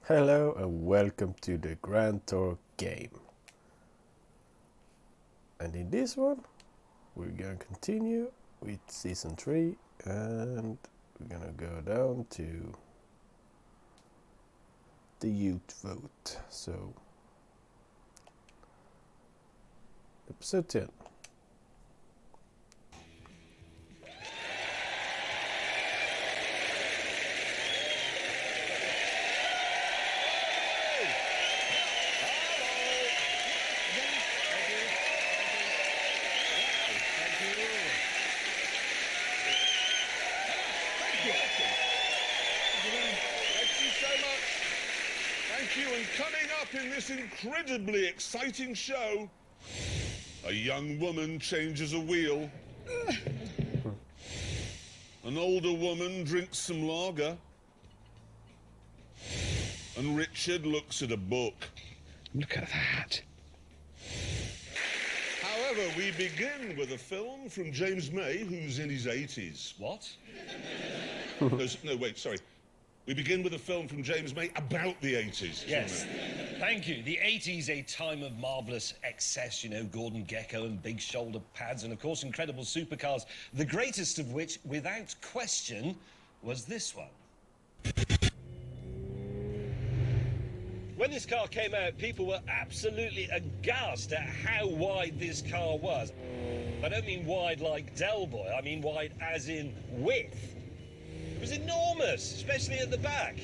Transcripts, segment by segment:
Hello and welcome to the Grand Tour game. And in this one, we're gonna continue with season 3 and we're gonna go down to the youth vote. So, episode 10. And coming up in this incredibly exciting show, a young woman changes a wheel. An older woman drinks some lager. And Richard looks at a book. Look at that. However, we begin with a film from James May, who's in his 80s. What? No, wait, sorry. We begin with a film from James May about the 80s. Yes, thank you. The 80s, a time of marvellous excess, you know, Gordon Gekko and big shoulder pads and, of course, incredible supercars, the greatest of which, without question, was this one. When this car came out, people were absolutely aghast at how wide this car was. I don't mean wide like Del Boy, I mean wide as in width. It was enormous, especially at the back.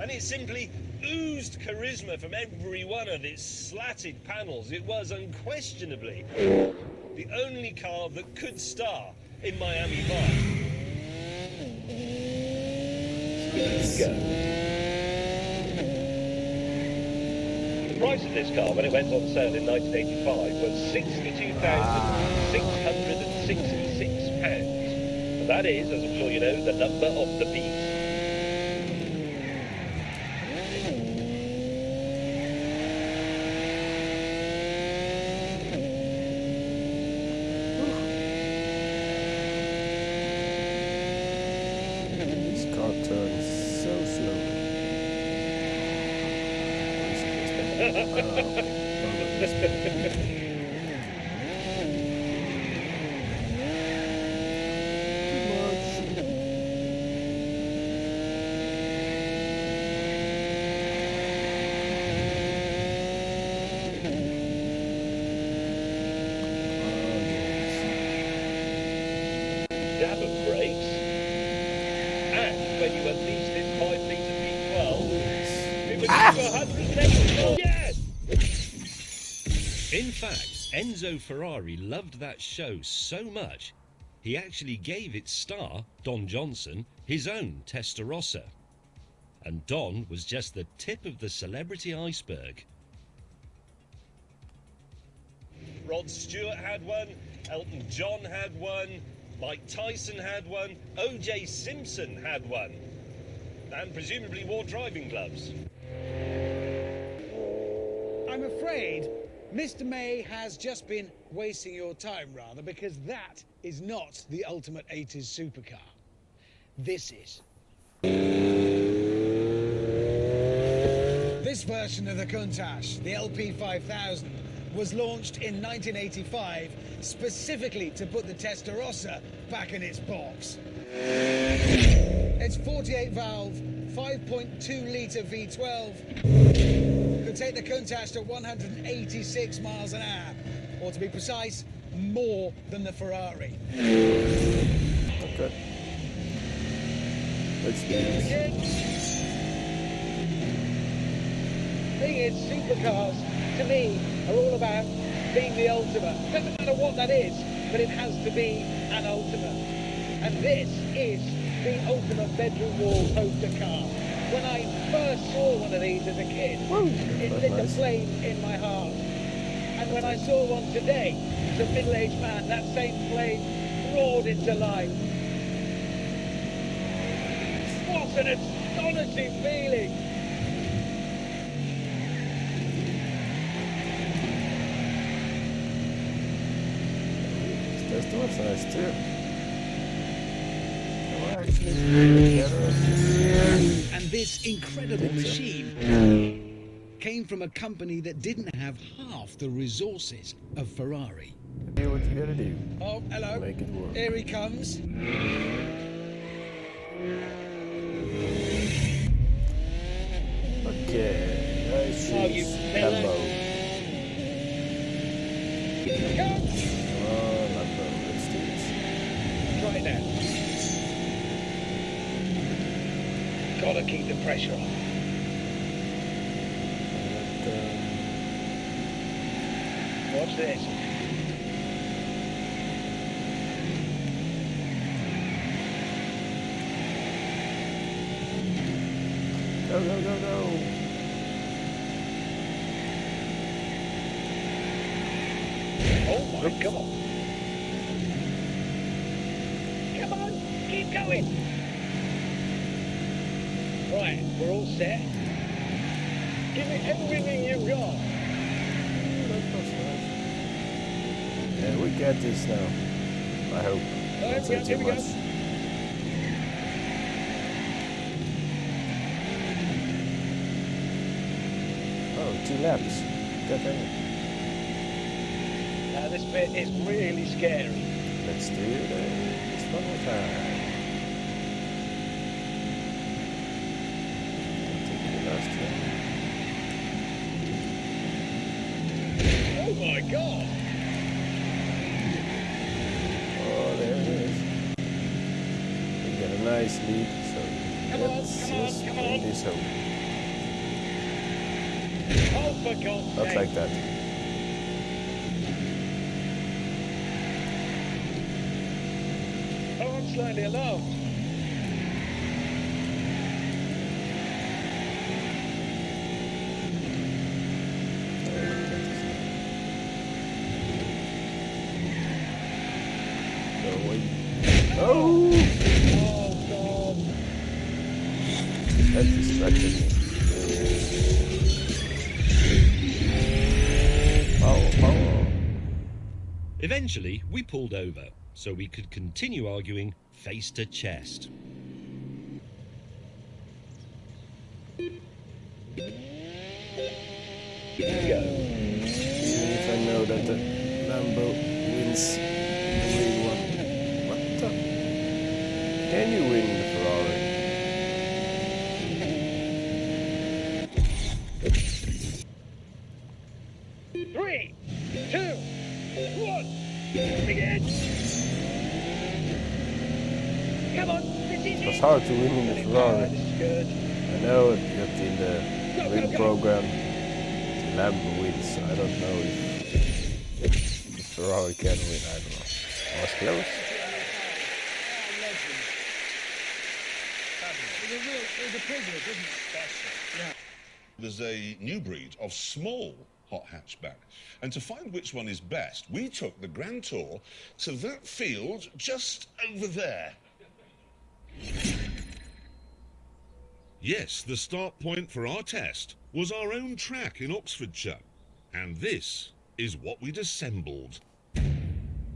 And it simply oozed charisma from every one of its slatted panels. It was unquestionably the only car that could star in Miami Vice. The price of this car, when it went on sale in 1985, was £62,666. That is, as I'm sure you know, the number of the beast. This car turns so slowly. Dab of brakes, and when you unleashed it 5 litre V12, it was to 180. Yes! In fact, Enzo Ferrari loved that show so much, he actually gave its star, Don Johnson, his own Testarossa. And Don was just the tip of the celebrity iceberg. Rod Stewart had one, Elton John had one, Mike Tyson had one, O.J. Simpson had one, and presumably wore driving gloves. I'm afraid Mr. May has just been wasting your time, rather, because that is not the ultimate 80s supercar. This is. This version of the Countach, the LP5000, was launched in 1985 specifically to put the Testarossa back in its box. It's 48 valve, 5.2 litre V12. Could take the Countach to 186 miles an hour, or to be precise, more than the Ferrari. Okay. Let's do this. Thing is, supercars, to me, are all about being the ultimate. Doesn't matter what that is, but it has to be an ultimate. And this is the ultimate bedroom wall poster car. When I first saw one of these as a kid, it lit a flame in my heart. And when I saw one today, as a middle-aged man, that same flame roared into life. What an astonishing feeling! Testarossa nice too. Oh, actually, And This incredible machine came from a company that didn't have half the resources of Ferrari. Do what you gotta do. Oh, hello. Make it work. Here he comes. Okay, nice Oh, you shoes. fella. Lambo. Come on. Oh, Lambo, let's do this. Try it now. Gotta keep the pressure on. Watch this. Go, go, go, go. Oh my, come on. Come on, keep going. Right, we're all set. Give me everything you've got. Yeah, we got this now. I hope. Don't say too much. Oh, 2 laps. God dang it. Now this bit is really scary. Let's do this one more time. Take the last one. Oh my god! Oh, there it is. We got a nice lead, so Come on, let's come on, just come bring on. this home. Oh, for God's Not sake. like that. Oh, I'm slightly alarmed. Oh, Oh, God. that distracted me. Power, power. Eventually, we pulled over so we could continue arguing face to chest. Go. Even if I know that the Lambo wins the real one. What the? Can you win the Ferrari? 3, 2, 1. Begin. Come on, this is It was it. hard to win in the Oh, Ferrari. this is good. I know that in the win program, the Lambo wins. I don't know if the Ferrari can win. I don't know. I was close. It was a privilege, isn't it? Yeah. There's a new breed of small hot hatchback. And to find which one is best, we took the Grand Tour to that field just over there. Yes, the start point for our test was our own track in Oxfordshire. And this is what we'd assembled.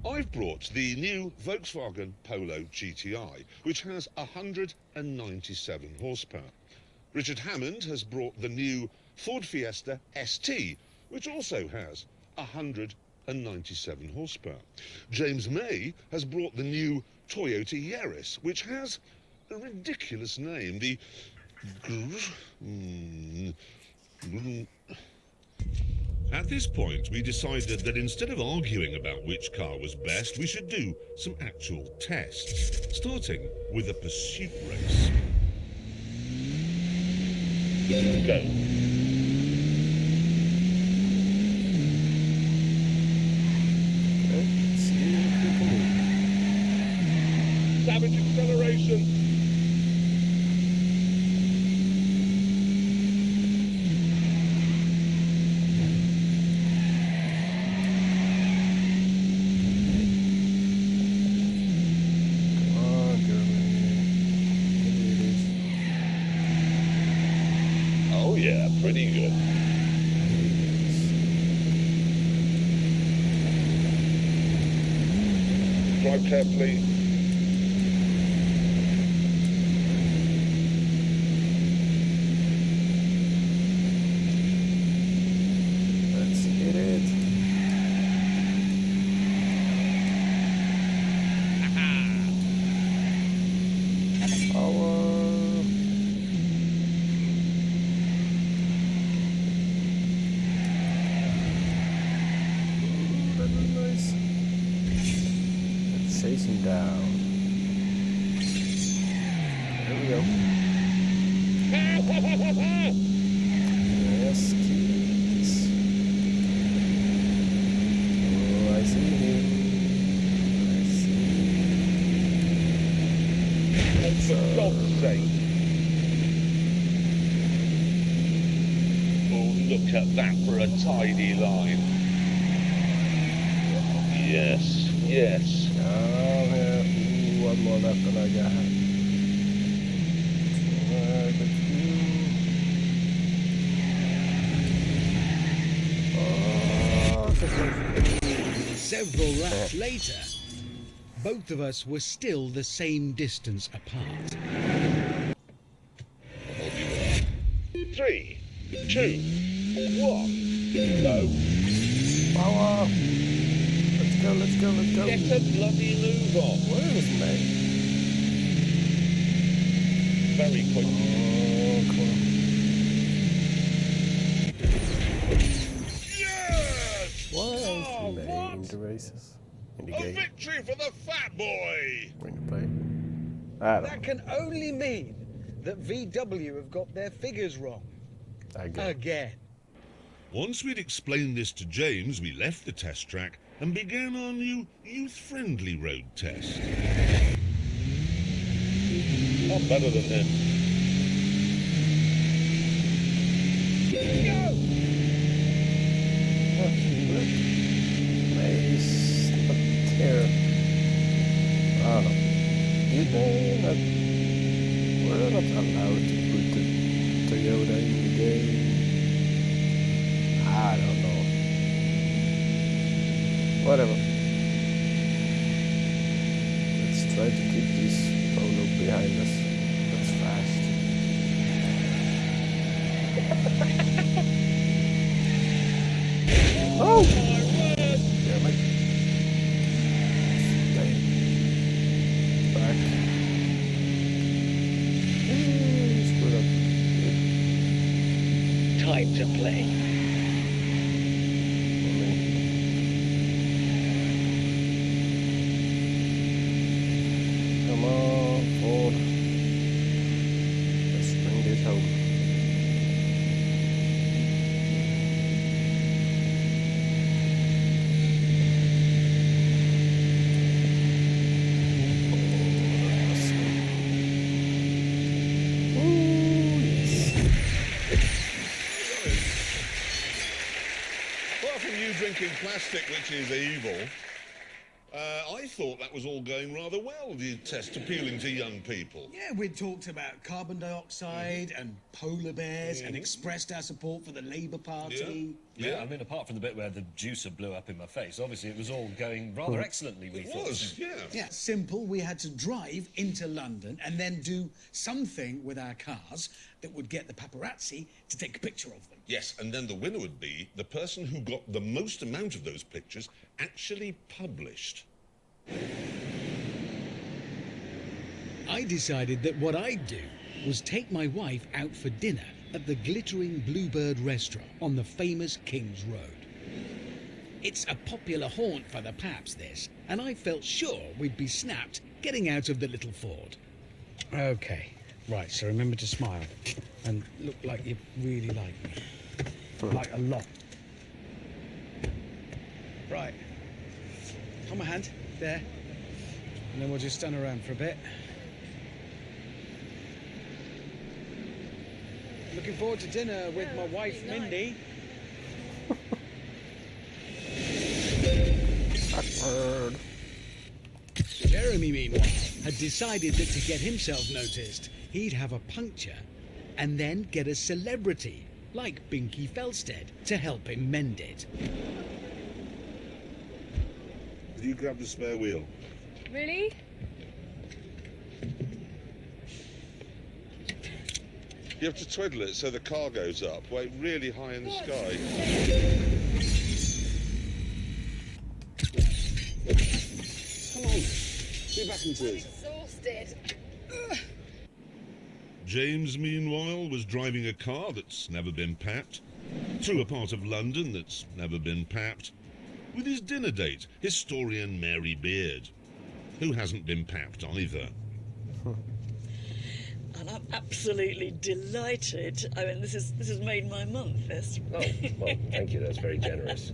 I've brought the new Volkswagen Polo GTI, which has 197 horsepower. Richard Hammond has brought the new Ford Fiesta ST, which also has 197 horsepower. James May has brought the new Toyota Yaris, which has a ridiculous name, the At this point, we decided that instead of arguing about which car was best, we should do some actual tests, starting with a pursuit race. Go. Let's see what we can do. Savage acceleration. Come on, Germany. You can do this. Oh yeah, pretty good. Drive carefully. racing down. There we go. Yes, keys. Oh, I see him. I see. For God's sake. Oh, look at that for a tidy line. Yes, yes. Oh, yeah. Ooh, one more left and I got him. Several laps later, both of us were still the same distance apart. 3, 2, 1, go. Power! Let's go, let's go, let's go. Get a bloody move on. Where is May? Very quick. Oh, cool. Yes! Why is Oh, May what? in the races? In the A game? victory for the fat boy! Or in the play? I don't That can only mean that VW have got their figures wrong. know. I get it. Again. Once we'd explained this to James, we left the test track and began our new youth-friendly road test. I'm better than him. May's not here. I don't know. Did they not? We're not allowed to put the Toyota in the game. I don't know. Whatever. Let's try to keep this Polo behind us. That's fast. Oh! Damn it. Stay back. Screwed up. Time to play. Come on, Ford. Let's bring this home. Apart from you drinking plastic, which is evil, I thought that was all going rather well, the test appealing to young people. Yeah, we'd talked about carbon dioxide and polar bears and expressed our support for the Labour Party. Yeah, I mean, apart from the bit where the juicer blew up in my face, obviously it was all going rather excellently, we It thought. was, yeah. Yeah, simple. We had to drive into London and then do something with our cars that would get the paparazzi to take a picture of them. Yes, and then the winner would be the person who got the most amount of those pictures actually published. I decided that what I'd do was take my wife out for dinner at the glittering Bluebird restaurant on the famous King's Road. It's a popular haunt for the paps, this, and I felt sure we'd be snapped getting out of the little Ford. Okay, right, so remember to smile and look like you really like me. Like a lot. Right. Hold my hand, there. And then we'll just stand around for a bit. Looking forward to dinner with my wife, Mindy. Awkward. Jeremy, meanwhile, had decided that to get himself noticed, he'd have a puncture and then get a celebrity, like Binky Felstead, to help him mend it. Did you grab the spare wheel? Really? You have to twiddle it so the car goes up, way really high in the sky. Come on, get back into it. Exhausted. James, meanwhile, was driving a car that's never been papped, through a part of London that's never been papped, with his dinner date, historian Mary Beard. who hasn't been papped either. And I'm absolutely delighted. I mean, this has made my month, this. Oh, well, thank you. That's very generous.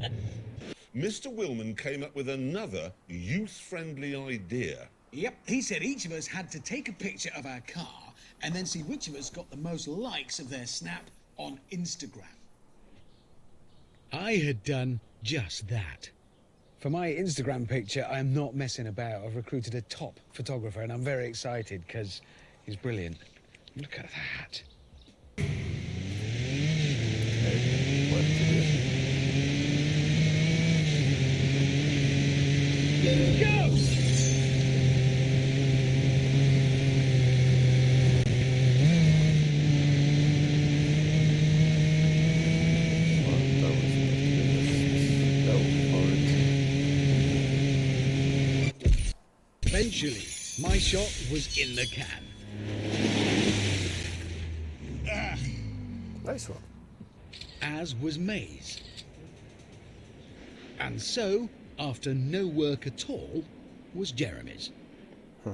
Mr. Willman came up with another youth-friendly idea. Yep, he said each of us had to take a picture of our car and then see which of us got the most likes of their snap on Instagram. I had done just that. For my Instagram picture, I am not messing about. I've recruited a top photographer and I'm very excited because he's brilliant. Look at that. What to do? Go! Well, that was supposed to be this. Go for it. Eventually, my shot was in the can. Nice one. As was May's. And so, after no work at all, was Jeremy's. Huh.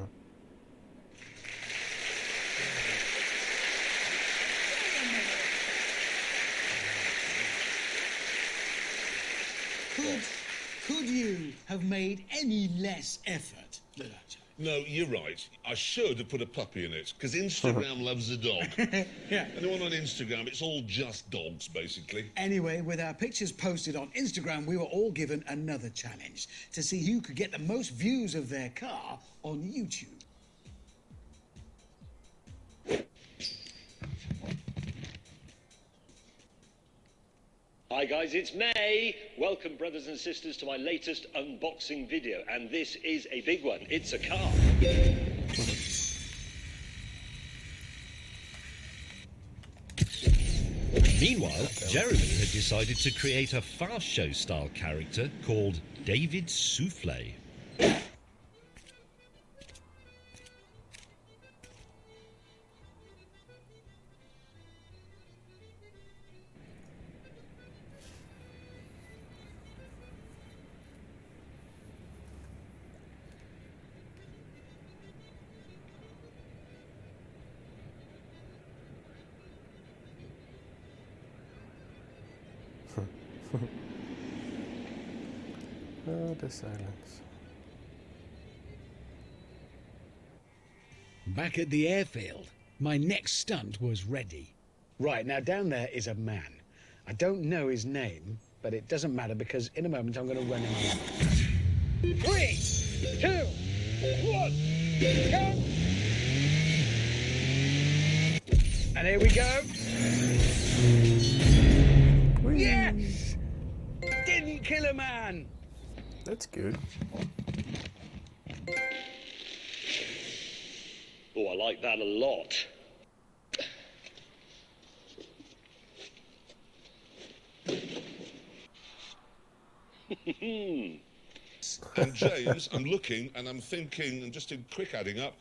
Could you have made any less effort, Lurch? No, you're right. I should have put a puppy in it, because Instagram loves a dog. Yeah. Anyone on Instagram, it's all just dogs, basically. Anyway, with our pictures posted on Instagram, we were all given another challenge to see who could get the most views of their car on YouTube. Hi guys, it's May. Welcome, brothers and sisters, to my latest unboxing video. And this is a big one. It's a car. Meanwhile, Jeremy had decided to create a fast show style character called David Souffle. Oh, the silence. Back at the airfield, my next stunt was ready. Right, now down there is a man. I don't know his name, but it doesn't matter because in a moment I'm going to run him over. 3, 2, 1, go! And here we go. Whee! Yes! Didn't kill a man. That's good. Oh, I like that a lot. And James, I'm looking and I'm thinking, and just in quick adding up,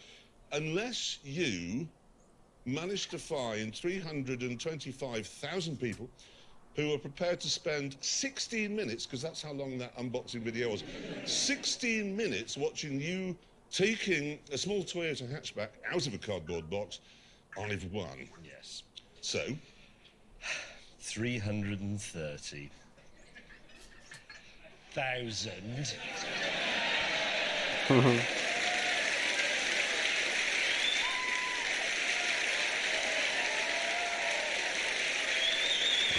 unless you managed to find 325,000 people who are prepared to spend 16 minutes, because that's how long that unboxing video was, 16 minutes watching you taking a small Toyota hatchback out of a cardboard box, I've won. Yes. So, 330,000.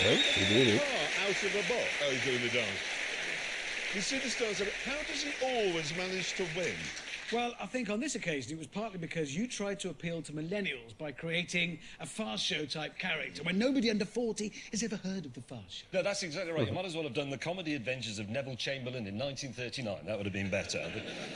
Well, you did it. out of a box. Oh, he's doing the dance. You see this dance, how does he always manage to win? Well, I think on this occasion it was partly because you tried to appeal to millennials by creating a fast show type character when nobody under 40 has ever heard of the fast show. No, that's exactly right. You might as well have done the comedy adventures of Neville Chamberlain in 1939. That would have been better.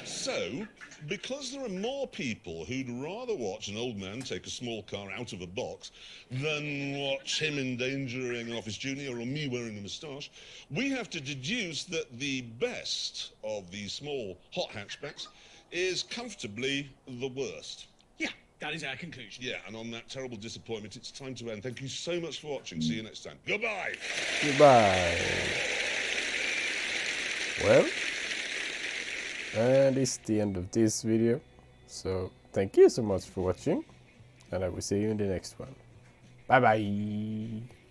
So, because there are more people who'd rather watch an old man take a small car out of a box than watch him endangering an office junior or me wearing a moustache, we have to deduce that the best of these small hot hatchbacks is comfortably the worst. Yeah, that is our conclusion. Yeah, and on that terrible disappointment, it's time to end. Thank you so much for watching. See you next time. Goodbye. Goodbye. Well, And it's the end of this video. So thank you so much for watching, and I will see you in the next one. Bye bye.